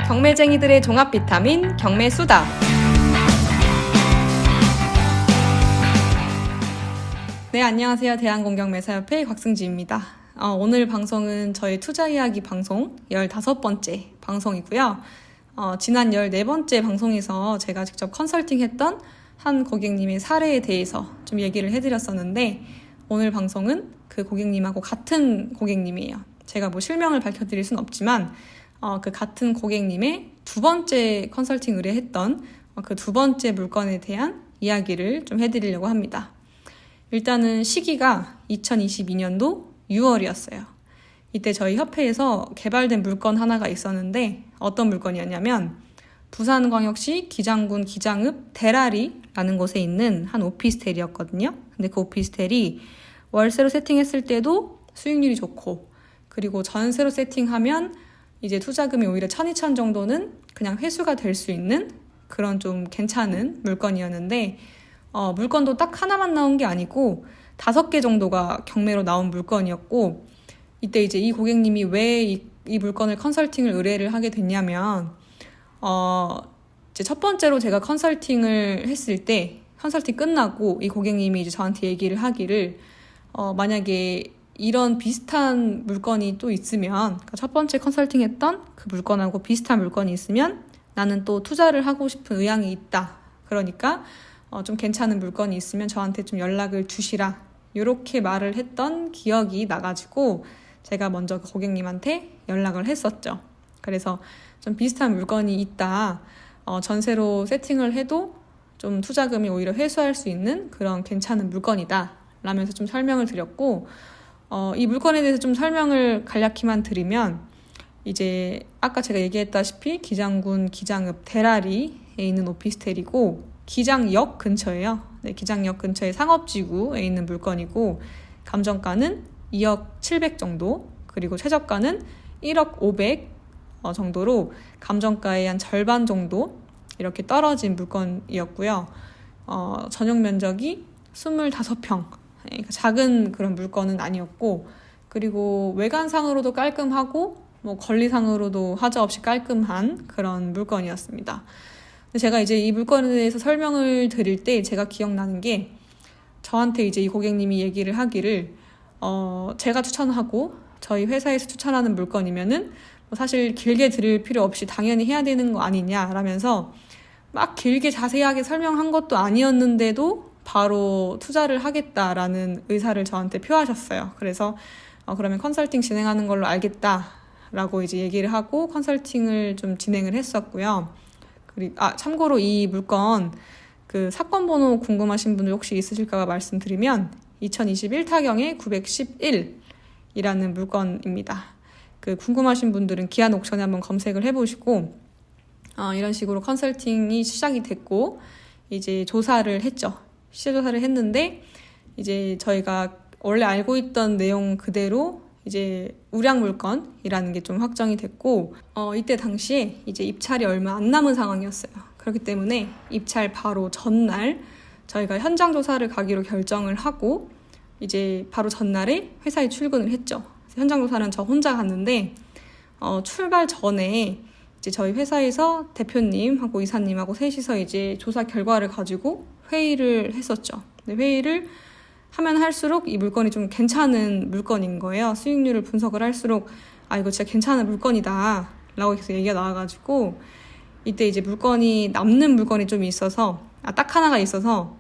경매쟁이들의 종합 비타민 경매수다. 네, 안녕하세요. 대한공경매사협회 곽승지입니다. 오늘 방송은 저희 투자 이야기 방송 15번째 방송이고요. 지난 14번째 방송에서 제가 직접 컨설팅했던 한 고객님의 사례에 대해서 좀 얘기를 해드렸었는데, 오늘 방송은 그 고객님하고 같은 고객님이에요. 제가 실명을 밝혀드릴 순 없지만 그 같은 고객님의 두 번째 컨설팅 의뢰했던 그 두 번째 물건에 대한 이야기를 좀 해드리려고 합니다. 일단은 시기가 2022년도 6월이었어요. 이때 저희 협회에서 개발된 물건 하나가 있었는데, 어떤 물건이었냐면 부산광역시 기장군 기장읍 대라리라는 곳에 있는 한 오피스텔이었거든요. 근데 그 오피스텔이 월세로 세팅했을 때도 수익률이 좋고, 그리고 전세로 세팅하면 이제 투자금이 오히려 1,200 정도는 그냥 회수가 될 수 있는 그런 좀 괜찮은 물건이었는데, 물건도 딱 하나만 나온 게 아니고 5개 정도가 경매로 나온 물건이었고, 이때 이제 이 고객님이 왜 이 물건을 컨설팅을 의뢰를 하게 됐냐면, 이제 첫 번째로 제가 컨설팅을 했을 때, 컨설팅 끝나고 이 고객님이 이제 저한테 얘기를 하기를, 만약에 이런 비슷한 물건이 또 있으면, 그러니까 첫 번째 컨설팅 했던 그 물건하고 비슷한 물건이 있으면 나는 또 투자를 하고 싶은 의향이 있다. 그러니까 좀 괜찮은 물건이 있으면 저한테 좀 연락을 주시라. 이렇게 말을 했던 기억이 나가지고 제가 먼저 그 고객님한테 연락을 했었죠. 그래서 좀 비슷한 물건이 있다. 전세로 세팅을 해도 좀 투자금이 오히려 회수할 수 있는 그런 괜찮은 물건이다. 라면서 좀 설명을 드렸고, 이 물건에 대해서 좀 설명을 간략히만 드리면, 이제 아까 제가 얘기했다시피 기장군 기장읍 대라리에 있는 오피스텔이고, 기장역 근처예요. 네, 기장역 근처의 상업지구에 있는 물건이고, 감정가는 2억 700 정도, 그리고 최저가는 1억 500 정도로 감정가의 한 절반 정도 이렇게 떨어진 물건이었고요. 전용 면적이 25평, 그러니까 작은 그런 물건은 아니었고, 그리고 외관상으로도 깔끔하고 권리상으로도 하자없이 깔끔한 그런 물건이었습니다. 제가 이제 이 물건에 대해서 설명을 드릴 때 제가 기억나는 게, 저한테 이제 이 고객님이 얘기를 하기를, 제가 추천하고 저희 회사에서 추천하는 물건이면은 사실 길게 들을 필요 없이 당연히 해야 되는 거 아니냐라면서 막 길게 자세하게 설명한 것도 아니었는데도 바로 투자를 하겠다라는 의사를 저한테 표하셨어요. 그래서 그러면 컨설팅 진행하는 걸로 알겠다라고 이제 얘기를 하고 컨설팅을 좀 진행을 했었고요. 그리고 참고로 이 물건 그 사건 번호 궁금하신 분들 혹시 있으실까 말씀드리면 2021 타경의 911이라는 물건입니다. 그 궁금하신 분들은 기한 옥션에 한번 검색을 해보시고, 이런 식으로 컨설팅이 시작이 됐고 이제 조사를 했죠. 시세 조사를 했는데, 이제 저희가 원래 알고 있던 내용 그대로 이제 우량 물건이라는 게 좀 확정이 됐고, 이때 당시에 이제 입찰이 얼마 안 남은 상황이었어요. 그렇기 때문에 입찰 바로 전날 저희가 현장 조사를 가기로 결정을 하고, 이제 바로 전날에 회사에 출근을 했죠. 현장 조사는 저 혼자 갔는데, 출발 전에 이제 저희 회사에서 대표님하고 이사님하고 셋이서 이제 조사 결과를 가지고 회의를 했었죠. 근데 회의를 하면 할수록 이 물건이 좀 괜찮은 물건인 거예요. 수익률을 분석을 할수록 이거 진짜 괜찮은 물건이다 라고 계속 얘기가 나와가지고, 이때 이제 물건이 남는 물건이 좀 있어서, 딱 하나가 있어서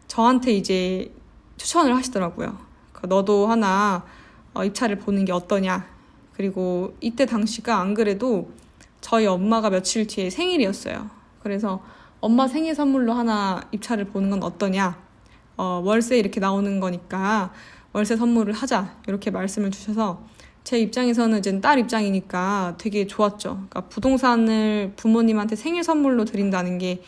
저한테 이제 추천을 하시더라고요. 너도 하나 입찰을 보는 게 어떠냐. 그리고 이때 당시가 안 그래도 저희 엄마가 며칠 뒤에 생일이었어요. 그래서 엄마 생일 선물로 하나 입찰을 보는 건 어떠냐. 월세 이렇게 나오는 거니까 월세 선물을 하자. 이렇게 말씀을 주셔서 제 입장에서는 이제 딸 입장이니까 되게 좋았죠. 그러니까 부동산을 부모님한테 생일 선물로 드린다는 게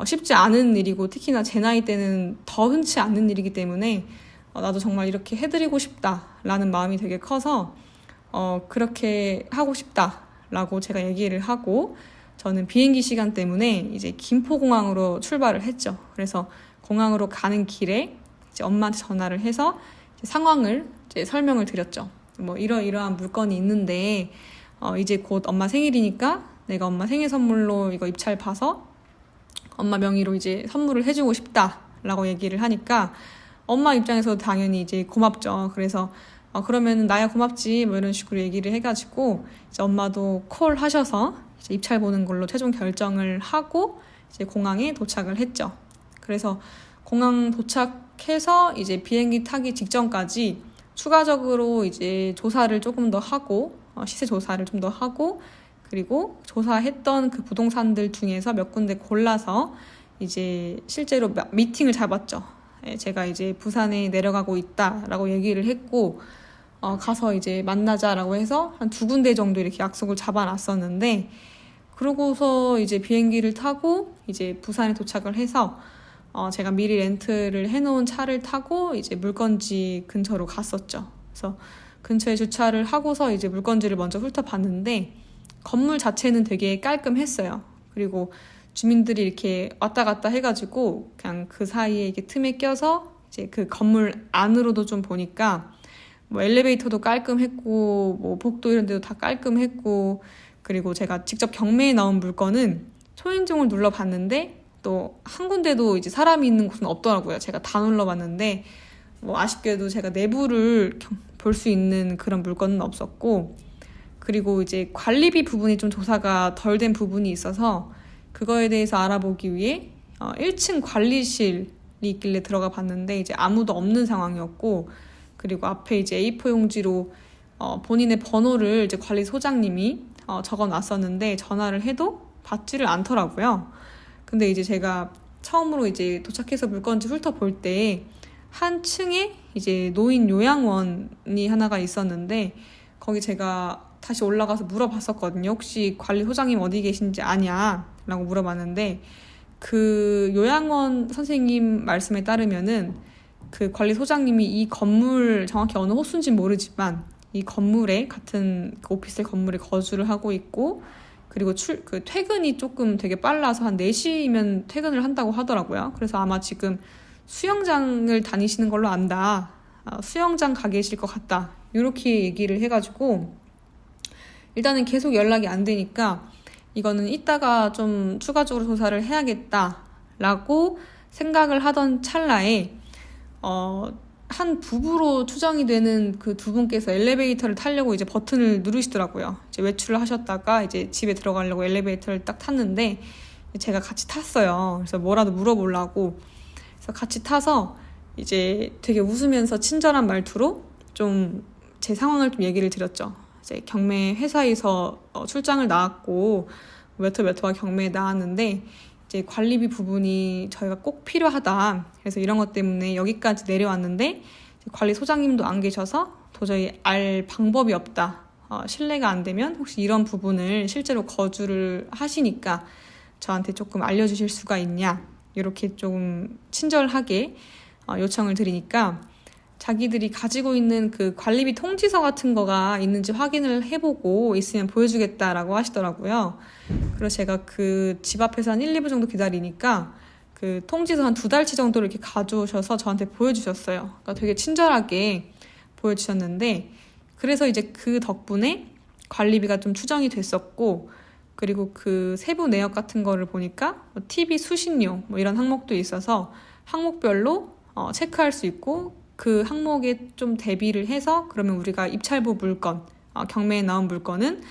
쉽지 않은 일이고, 특히나 제 나이 때는 더 흔치 않는 일이기 때문에 나도 정말 이렇게 해드리고 싶다라는 마음이 되게 커서 그렇게 하고 싶다라고 제가 얘기를 하고, 저는 비행기 시간 때문에 이제 김포공항으로 출발을 했죠. 그래서 공항으로 가는 길에 이제 엄마한테 전화를 해서 이제 상황을 이제 설명을 드렸죠. 이러이러한 물건이 있는데 이제 곧 엄마 생일이니까 내가 엄마 생일 선물로 이거 입찰 봐서 엄마 명의로 이제 선물을 해주고 싶다라고 얘기를 하니까 엄마 입장에서도 당연히 이제 고맙죠. 그래서 그러면 나야 고맙지 뭐 이런 식으로 얘기를 해가지고 이제 엄마도 콜 하셔서 이제 입찰 보는 걸로 최종 결정을 하고 이제 공항에 도착을 했죠. 그래서 공항 도착해서 이제 비행기 타기 직전까지 추가적으로 이제 조사를 조금 더 하고 시세 조사를 좀 더 하고 그리고 조사했던 그 부동산들 중에서 몇 군데 골라서 이제 실제로 미팅을 잡았죠. 제가 이제 부산에 내려가고 있다라고 얘기를 했고 가서 이제 만나자라고 해서 한 2군데 정도 이렇게 약속을 잡아놨었는데 그러고서 이제 비행기를 타고 이제 부산에 도착을 해서 제가 미리 렌트를 해놓은 차를 타고 이제 물건지 근처로 갔었죠. 그래서 근처에 주차를 하고서 이제 물건지를 먼저 훑어봤는데 건물 자체는 되게 깔끔했어요. 그리고 주민들이 이렇게 왔다 갔다 해가지고 그냥 그 사이에 이렇게 틈에 껴서 이제 그 건물 안으로도 좀 보니까 뭐 엘리베이터도 깔끔했고 뭐 복도 이런 데도 다 깔끔했고 그리고 제가 직접 경매에 나온 물건은 초인종을 눌러봤는데 또 한 군데도 이제 사람이 있는 곳은 없더라고요. 제가 다 눌러봤는데 뭐 아쉽게도 제가 내부를 볼 수 있는 그런 물건은 없었고 그리고 이제 관리비 부분이 좀 조사가 덜 된 부분이 있어서 그거에 대해서 알아보기 위해 1층 관리실이 있길래 들어가 봤는데 이제 아무도 없는 상황이었고 그리고 앞에 이제 A4 용지로 본인의 번호를 이제 관리소장님이 적어 놨었는데 전화를 해도 받지를 않더라고요. 근데 이제 제가 처음으로 이제 도착해서 물건지 훑어볼 때 한 층에 이제 노인 요양원이 하나가 있었는데 거기 제가 다시 올라가서 물어봤었거든요. 혹시 관리소장님 어디 계신지 아냐? 라고 물어봤는데 그 요양원 선생님 말씀에 따르면은 그 관리소장님이 이 건물 정확히 어느 호수인지는 모르지만 이 건물에 같은 그 오피스텔 건물에 거주를 하고 있고 그리고 그 퇴근이 조금 되게 빨라서 한 4시면 퇴근을 한다고 하더라고요. 그래서 아마 지금 수영장을 다니시는 걸로 안다. 수영장 가 계실 것 같다. 이렇게 얘기를 해가지고 일단은 계속 연락이 안 되니까 이거는 이따가 좀 추가적으로 조사를 해야겠다라고 생각을 하던 찰나에 한 부부로 추정이 되는 그 두 분께서 엘리베이터를 타려고 이제 버튼을 누르시더라고요. 이제 외출을 하셨다가 이제 집에 들어가려고 엘리베이터를 딱 탔는데 제가 같이 탔어요. 그래서 뭐라도 물어보려고 그래서 같이 타서 이제 되게 웃으면서 친절한 말투로 좀 제 상황을 좀 얘기를 드렸죠. 이제 경매 회사에서 출장을 나왔고 몇 호가 경매에 나왔는데 이제 관리비 부분이 저희가 꼭 필요하다. 그래서 이런 것 때문에 여기까지 내려왔는데 관리소장님도 안 계셔서 도저히 알 방법이 없다. 신뢰가 안 되면 혹시 이런 부분을 실제로 거주를 하시니까 저한테 조금 알려주실 수가 있냐. 이렇게 좀 친절하게 요청을 드리니까 자기들이 가지고 있는 그 관리비 통지서 같은 거가 있는지 확인을 해보고 있으면 보여주겠다라고 하시더라고요. 그래서 제가 그 집 앞에서 한 1, 2분 정도 기다리니까 그 통지서 한 2달치 정도를 이렇게 가져오셔서 저한테 보여주셨어요. 그러니까 되게 친절하게 보여주셨는데 그래서 이제 그 덕분에 관리비가 좀 추정이 됐었고 그리고 그 세부 내역 같은 거를 보니까 뭐 TV 수신료 뭐 이런 항목도 있어서 항목별로 체크할 수 있고 그 항목에 좀 대비를 해서 그러면 우리가 입찰부 물건, 경매에 나온 물건은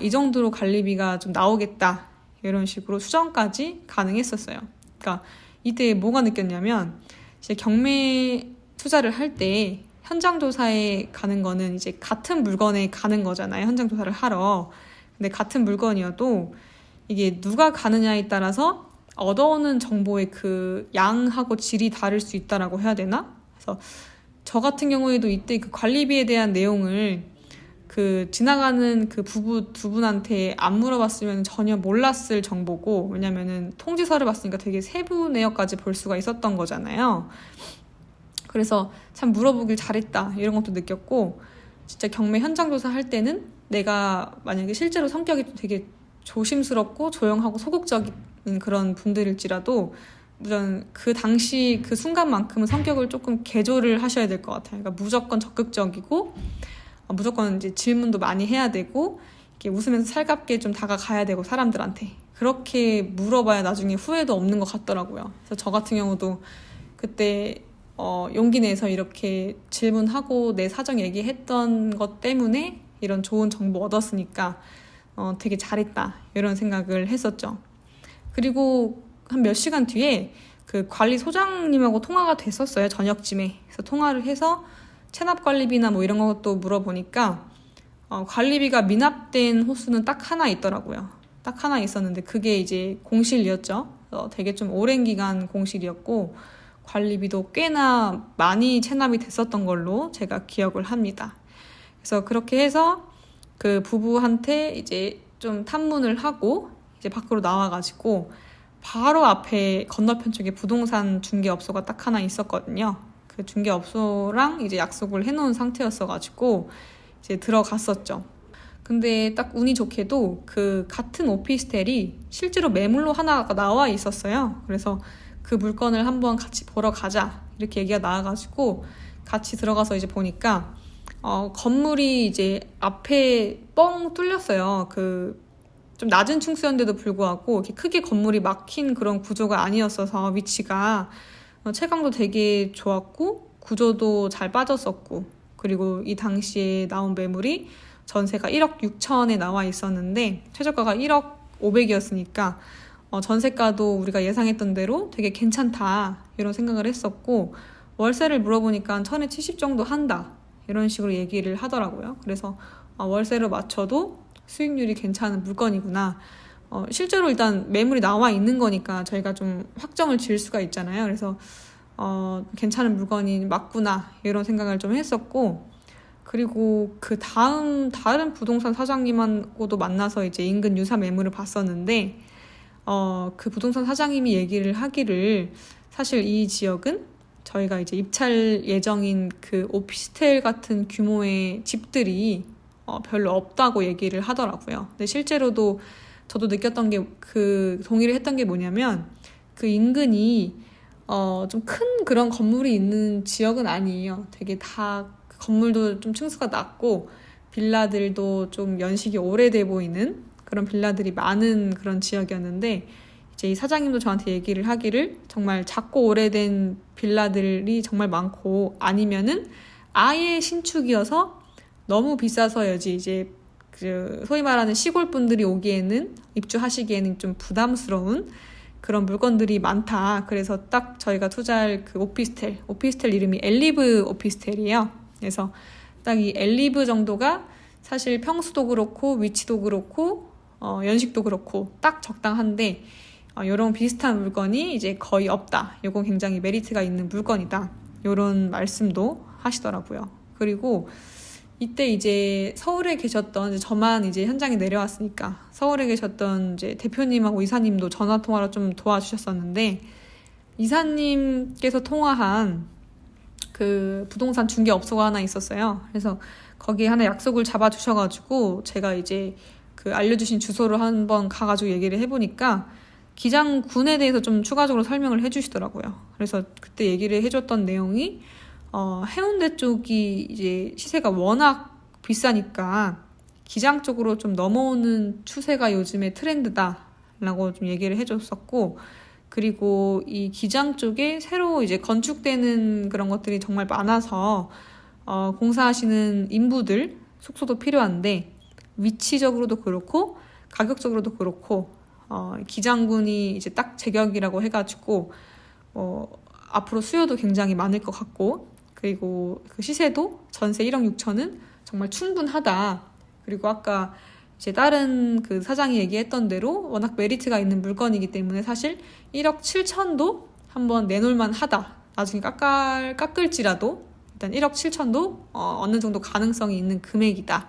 이 정도로 관리비가 좀 나오겠다 이런 식으로 수정까지 가능했었어요. 그러니까 이때 뭐가 느꼈냐면 이제 경매 투자를 할 때 현장 조사에 가는 거는 이제 같은 물건에 가는 거잖아요. 현장 조사를 하러. 근데 같은 물건이어도 이게 누가 가느냐에 따라서 얻어오는 정보의 그 양하고 질이 다를 수 있다라고 해야 되나? 그래서 저 같은 경우에도 이때 그 관리비에 대한 내용을 그 지나가는 그 부부 두 분한테 안 물어봤으면 전혀 몰랐을 정보고 왜냐면은 통지서를 봤으니까 되게 세부 내역까지 볼 수가 있었던 거잖아요. 그래서 참 물어보길 잘했다 이런 것도 느꼈고 진짜 경매 현장 조사할 때는 내가 만약에 실제로 성격이 되게 조심스럽고 조용하고 소극적인 그런 분들일지라도 무전 그 당시 그 순간만큼은 성격을 조금 개조를 하셔야 될 것 같아요. 그러니까 무조건 적극적이고 무조건 이제 질문도 많이 해야 되고 이렇게 웃으면서 살갑게 좀 다가가야 되고 사람들한테 그렇게 물어봐야 나중에 후회도 없는 것 같더라고요. 그래서 저 같은 경우도 그때 용기 내서 이렇게 질문하고 내 사정 얘기했던 것 때문에 이런 좋은 정보 얻었으니까 되게 잘했다 이런 생각을 했었죠. 그리고 한 몇 시간 뒤에 그 관리소장님하고 통화가 됐었어요. 저녁쯤에. 그래서 통화를 해서 체납관리비나 뭐 이런 것도 물어보니까 관리비가 미납된 호수는 딱 하나 있더라고요. 딱 하나 있었는데 그게 이제 공실이었죠. 되게 좀 오랜 기간 공실이었고 관리비도 꽤나 많이 체납이 됐었던 걸로 제가 기억을 합니다. 그래서 그렇게 해서 그 부부한테 이제 좀 탐문을 하고 이제 밖으로 나와가지고 바로 앞에 건너편 쪽에 부동산 중개업소가 딱 하나 있었거든요. 그 중개업소랑 이제 약속을 해놓은 상태였어가지고 이제 들어갔었죠. 근데 딱 운이 좋게도 그 같은 오피스텔이 실제로 매물로 하나가 나와 있었어요. 그래서 그 물건을 한번 같이 보러 가자 이렇게 얘기가 나와가지고 같이 들어가서 이제 보니까 건물이 이제 앞에 뻥 뚫렸어요. 그 좀 낮은 층수였는데도 불구하고 이렇게 크게 건물이 막힌 그런 구조가 아니었어서 위치가 채광도 되게 좋았고 구조도 잘 빠졌었고 그리고 이 당시에 나온 매물이 전세가 1억 6천에 나와 있었는데 최저가가 1억 5백이었으니까 전세가도 우리가 예상했던 대로 되게 괜찮다 이런 생각을 했었고 월세를 물어보니까 1070 정도 한다 이런 식으로 얘기를 하더라고요. 그래서 월세로 맞춰도 수익률이 괜찮은 물건이구나. 실제로 일단 매물이 나와 있는 거니까 저희가 좀 확정을 지을 수가 있잖아요. 그래서 괜찮은 물건이 맞구나 이런 생각을 좀 했었고 그리고 그 다른 부동산 사장님하고도 만나서 이제 인근 유사 매물을 봤었는데 그 부동산 사장님이 얘기를 하기를 사실 이 지역은 저희가 이제 입찰 예정인 그 오피스텔 같은 규모의 집들이 별로 없다고 얘기를 하더라고요. 근데 실제로도 저도 느꼈던 게 그 동의를 했던 게 뭐냐면 그 인근이 좀 큰 그런 건물이 있는 지역은 아니에요. 되게 다 건물도 좀 층수가 낮고 빌라들도 좀 연식이 오래돼 보이는 그런 빌라들이 많은 그런 지역이었는데 이제 이 사장님도 저한테 얘기를 하기를 정말 작고 오래된 빌라들이 정말 많고 아니면은 아예 신축이어서 너무 비싸서여지 이제 그 소위 말하는 시골 분들이 오기에는 입주하시기에는 좀 부담스러운 그런 물건들이 많다. 그래서 딱 저희가 투자할 그 오피스텔 이름이 엘리브 오피스텔이에요. 그래서 딱 이 엘리브 정도가 사실 평수도 그렇고 위치도 그렇고 연식도 그렇고 딱 적당한데 이런 비슷한 물건이 이제 거의 없다. 이건 굉장히 메리트가 있는 물건이다. 이런 말씀도 하시더라고요. 그리고 이때 이제 서울에 계셨던 저만 이제 현장에 내려왔으니까 서울에 계셨던 이제 대표님하고 이사님도 전화 통화로 좀 도와주셨었는데 이사님께서 통화한 그 부동산 중개업소가 하나 있었어요. 그래서 거기에 하나 약속을 잡아주셔가지고 제가 이제 그 알려주신 주소로 한번 가가지고 얘기를 해보니까 기장군에 대해서 좀 추가적으로 설명을 해주시더라고요. 그래서 그때 얘기를 해줬던 내용이 해운대 쪽이 이제 시세가 워낙 비싸니까 기장 쪽으로 좀 넘어오는 추세가 요즘에 트렌드다라고 좀 얘기를 해줬었고 그리고 이 기장 쪽에 새로 이제 건축되는 그런 것들이 정말 많아서 공사하시는 인부들 숙소도 필요한데 위치적으로도 그렇고 가격적으로도 그렇고 기장군이 이제 딱 제격이라고 해가지고 앞으로 수요도 굉장히 많을 것 같고 그리고 그 시세도 전세 1억 6천은 정말 충분하다. 그리고 아까 이제 다른 그 사장이 얘기했던 대로 워낙 메리트가 있는 물건이기 때문에 사실 1억 7천도 한번 내놓을만 하다. 나중에 깎을지라도 일단 1억 7천도 어느 정도 가능성이 있는 금액이다.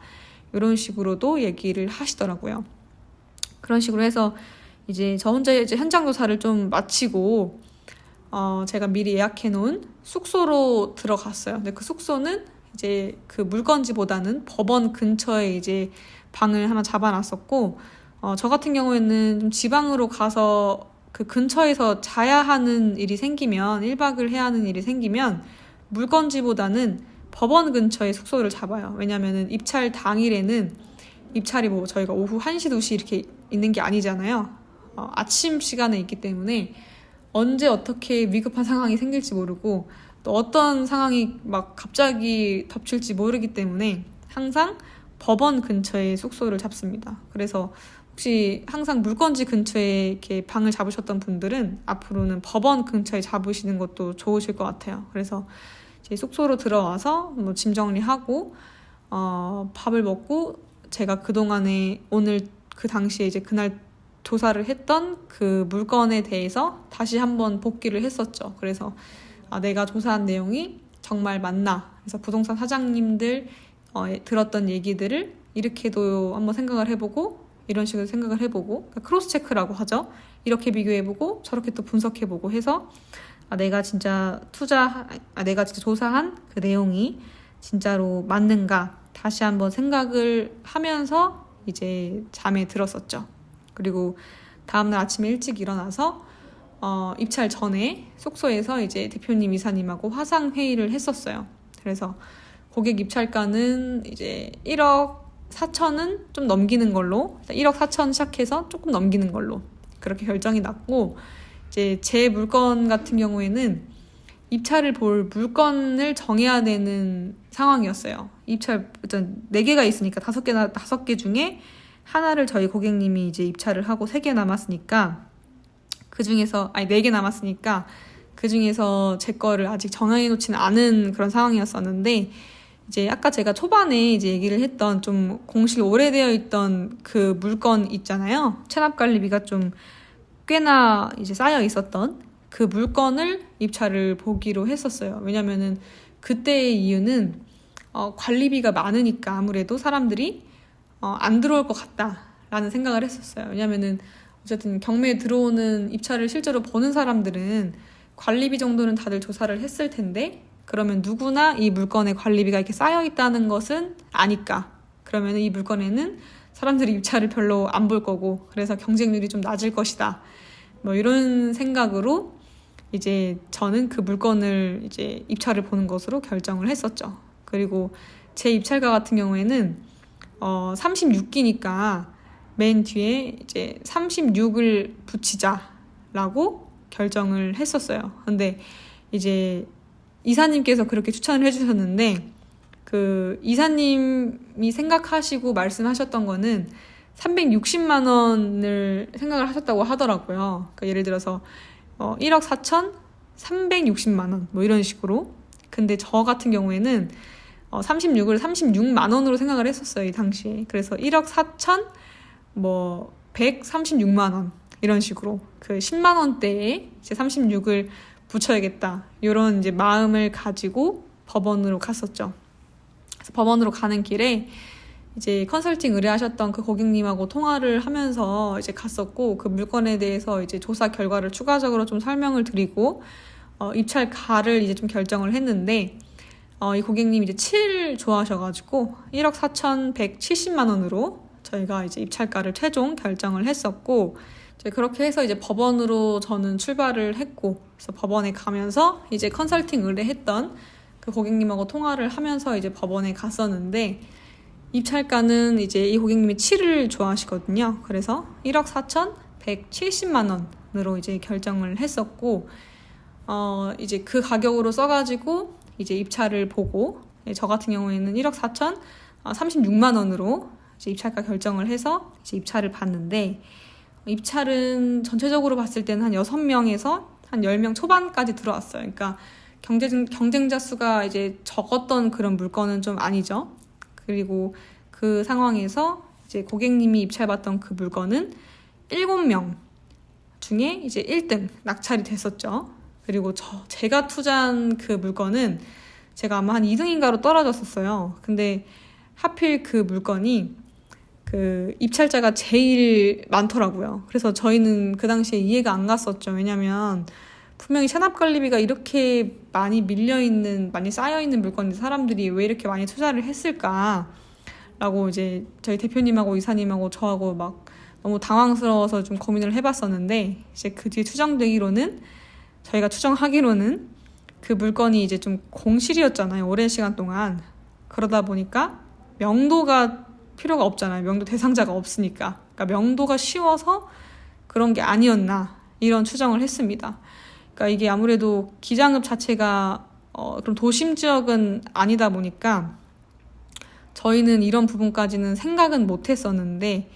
이런 식으로도 얘기를 하시더라고요. 그런 식으로 해서 이제 저 혼자 이제 현장 조사를 좀 마치고 제가 미리 예약해 놓은 숙소로 들어갔어요. 근데 그 숙소는 이제 그 물건지보다는 법원 근처에 이제 방을 하나 잡아놨었고 저 같은 경우에는 좀 지방으로 가서 그 근처에서 자야 하는 일이 생기면 1박을 해야 하는 일이 생기면 물건지보다는 법원 근처에 숙소를 잡아요. 왜냐면은 입찰 당일에는 입찰이 뭐 저희가 오후 1시, 2시 이렇게 있는 게 아니잖아요. 아침 시간에 있기 때문에 언제 어떻게 위급한 상황이 생길지 모르고 또 어떤 상황이 막 갑자기 덮칠지 모르기 때문에 항상 법원 근처에 숙소를 잡습니다. 그래서 혹시 항상 물건지 근처에 이렇게 방을 잡으셨던 분들은 앞으로는 법원 근처에 잡으시는 것도 좋으실 것 같아요. 그래서 이제 숙소로 들어와서 뭐 짐 정리하고 밥을 먹고 제가 그동안에 오늘 그 당시에 이제 그날 조사를 했던 그 물건에 대해서 다시 한번 복기를 했었죠. 그래서 내가 조사한 내용이 정말 맞나? 그래서 부동산 사장님들 들었던 얘기들을 이렇게도 한번 생각을 해보고 이런 식으로 생각을 해보고 그러니까 크로스 체크라고 하죠. 이렇게 비교해보고 저렇게 또 분석해보고 해서 내가 진짜 조사한 그 내용이 진짜로 맞는가 다시 한번 생각을 하면서 이제 잠에 들었었죠. 그리고 다음날 아침에 일찍 일어나서 입찰 전에 숙소에서 이제 대표님, 이사님하고 화상 회의를 했었어요. 그래서 고객 입찰가는 이제 1억 4천은 좀 넘기는 걸로 1억 4천 시작해서 조금 넘기는 걸로 그렇게 결정이 났고 이제 제 물건 같은 경우에는 입찰을 볼 물건을 정해야 되는 상황이었어요. 입찰 일단 4개가 있으니까 5개 중에 하나를 저희 고객님이 이제 입찰을 하고 3개 남았으니까 그 중에서 4개 남았으니까 그 중에서 제 거를 아직 정해 놓지는 않은 그런 상황이었었는데 이제 아까 제가 초반에 이제 얘기를 했던 좀 공실이 오래되어 있던 그 물건 있잖아요. 체납관리비가 좀 꽤나 이제 쌓여 있었던 그 물건을 입찰을 보기로 했었어요. 왜냐면은 그때의 이유는 관리비가 많으니까 아무래도 사람들이 안 들어올 것 같다라는 생각을 했었어요. 왜냐면은 어쨌든 경매에 들어오는 입찰을 실제로 보는 사람들은 관리비 정도는 다들 조사를 했을 텐데 그러면 누구나 이 물건에 관리비가 이렇게 쌓여 있다는 것은 아니까 그러면 이 물건에는 사람들이 입찰을 별로 안 볼 거고 그래서 경쟁률이 좀 낮을 것이다. 뭐 이런 생각으로 이제 저는 그 물건을 이제 입찰을 보는 것으로 결정을 했었죠. 그리고 제 입찰가 같은 경우에는 36기니까 맨 뒤에 이제 36을 붙이자라고 결정을 했었어요. 근데 이제 이사님께서 그렇게 추천을 해주셨는데 그 이사님이 생각하시고 말씀하셨던 거는 360만 원을 생각을 하셨다고 하더라고요. 그러니까 예를 들어서 1억 4천 360만 원 뭐 이런 식으로. 근데 저 같은 경우에는 36을 36만 원으로 생각을 했었어요, 이 당시에. 그래서 1억 4천 뭐 136만 원 이런 식으로 그 10만 원대에 이제 36을 붙여야겠다 이런 이제 마음을 가지고 법원으로 갔었죠. 그래서 법원으로 가는 길에 이제 컨설팅 의뢰하셨던 그 고객님하고 통화를 하면서 이제 갔었고 그 물건에 대해서 이제 조사 결과를 추가적으로 좀 설명을 드리고 입찰가를 이제 좀 결정을 했는데 이 고객님이 이제 7 좋아하셔가지고 1억 4,170만 원으로 저희가 이제 입찰가를 최종 결정을 했었고 그렇게 해서 이제 법원으로 저는 출발을 했고 그래서 법원에 가면서 이제 컨설팅 의뢰했던 그 고객님하고 통화를 하면서 이제 법원에 갔었는데 입찰가는 이제 이 고객님이 7을 좋아하시거든요. 그래서 1억 4,170만 원으로 이제 결정을 했었고 이제 그 가격으로 써가지고 이제 입찰을 보고 저 같은 경우에는 1억 4천 36만 원으로 이제 입찰가 결정을 해서 이제 입찰을 봤는데 입찰은 전체적으로 봤을 때는 한 6명에서 한 10명 초반까지 들어왔어요. 그러니까 경쟁자 수가 이제 적었던 그런 물건은 좀 아니죠. 그리고 그 상황에서 이제 고객님이 입찰받던 그 물건은 7명 중에 이제 1등 낙찰이 됐었죠. 그리고 제가 투자한 그 물건은 제가 아마 한 2등인가로 떨어졌었어요. 근데 하필 그 물건이 그 입찰자가 제일 많더라고요. 그래서 저희는 그 당시에 이해가 안 갔었죠. 왜냐면 분명히 체납관리비가 이렇게 많이 많이 쌓여있는 물건인데 사람들이 왜 이렇게 많이 투자를 했을까라고 이제 저희 대표님하고 이사님하고 저하고 막 너무 당황스러워서 좀 고민을 해봤었는데 이제 그 뒤에 저희가 추정하기로는 그 물건이 이제 좀 공실이었잖아요. 오랜 시간 동안. 그러다 보니까 명도가 필요가 없잖아요. 명도 대상자가 없으니까. 그러니까 명도가 쉬워서 그런 게 아니었나 이런 추정을 했습니다. 그러니까 이게 아무래도 기장급 자체가 그럼 도심 지역은 아니다 보니까 저희는 이런 부분까지는 생각은 못 했었는데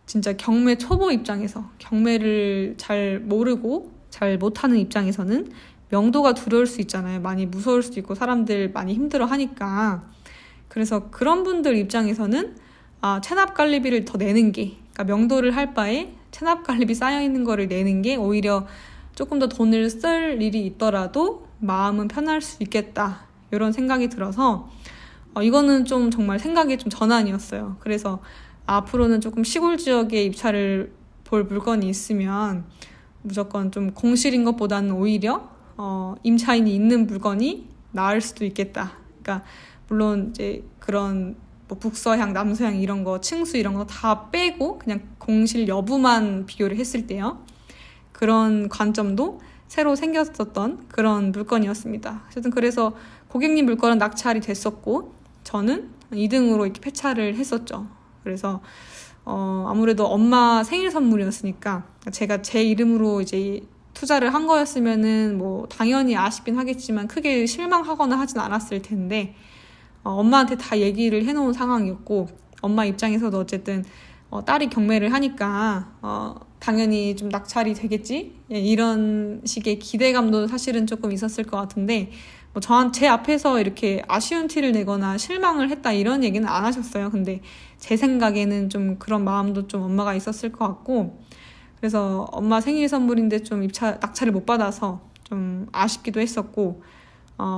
진짜 경매 초보 입장에서 경매를 잘 모르고 잘 못하는 입장에서는 명도가 두려울 수 있잖아요. 많이 무서울 수도 있고 사람들 많이 힘들어 하니까. 그래서 그런 분들 입장에서는 체납관리비를 더 내는 게, 그러니까 명도를 할 바에 체납관리비 쌓여있는 거를 내는 게 오히려 조금 더 돈을 쓸 일이 있더라도 마음은 편할 수 있겠다 이런 생각이 들어서 이거는 좀 정말 생각의 좀 전환이었어요. 그래서 앞으로는 조금 시골 지역에 입찰을 볼 물건이 있으면 무조건 좀 공실인 것보다는 오히려 임차인이 있는 물건이 나을 수도 있겠다. 그러니까 물론 이제 그런 뭐 북서향, 남서향 이런 거, 층수 이런 거 다 빼고 그냥 공실 여부만 비교를 했을 때요. 그런 관점도 새로 생겼었던 그런 물건이었습니다. 어쨌든 그래서 고객님 물건은 낙찰이 됐었고 저는 2등으로 이렇게 폐차를 했었죠. 그래서 아무래도 엄마 생일 선물이었으니까 제가 제 이름으로 이제 투자를 한 거였으면은 뭐 당연히 아쉽긴 하겠지만 크게 실망하거나 하진 않았을 텐데 엄마한테 다 얘기를 해놓은 상황이었고 엄마 입장에서도 어쨌든 딸이 경매를 하니까 당연히 좀 낙찰이 되겠지? 이런 식의 기대감도 사실은 조금 있었을 것 같은데 뭐 제 앞에서 이렇게 아쉬운 티를 내거나 실망을 했다 이런 얘기는 안 하셨어요. 근데 제 생각에는 좀 그런 마음도 좀 엄마가 있었을 것 같고 그래서 엄마 생일 선물인데 좀 낙찰을 못 받아서 좀 아쉽기도 했었고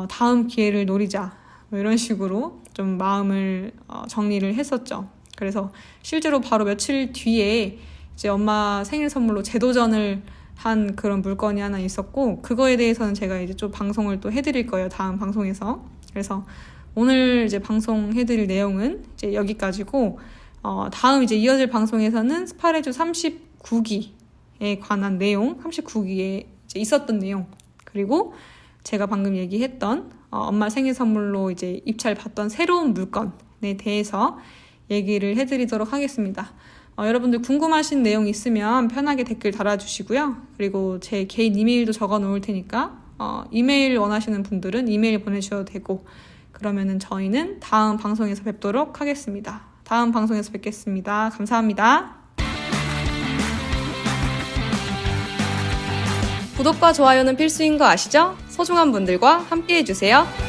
다음 기회를 노리자 뭐 이런 식으로 좀 마음을 정리를 했었죠. 그래서 실제로 바로 며칠 뒤에 이제 엄마 생일 선물로 재도전을 한 그런 물건이 하나 있었고 그거에 대해서는 제가 이제 좀 방송을 또 해드릴 거예요. 다음 방송에서. 그래서 오늘 이제 방송해드릴 내용은 이제 여기까지고 다음 이제 이어질 방송에서는 스파레주 39기에 관한 내용, 39기에 이제 있었던 내용 그리고 제가 방금 얘기했던 엄마 생일 선물로 이제 입찰 받던 새로운 물건에 대해서 얘기를 해드리도록 하겠습니다. 여러분들 궁금하신 내용 있으면 편하게 댓글 달아주시고요. 그리고 제 개인 이메일도 적어 놓을 테니까 이메일 원하시는 분들은 이메일 보내주셔도 되고 그러면은 저희는 다음 방송에서 뵙도록 하겠습니다. 다음 방송에서 뵙겠습니다. 감사합니다. 구독과 좋아요는 필수인 거 아시죠? 소중한 분들과 함께 해주세요.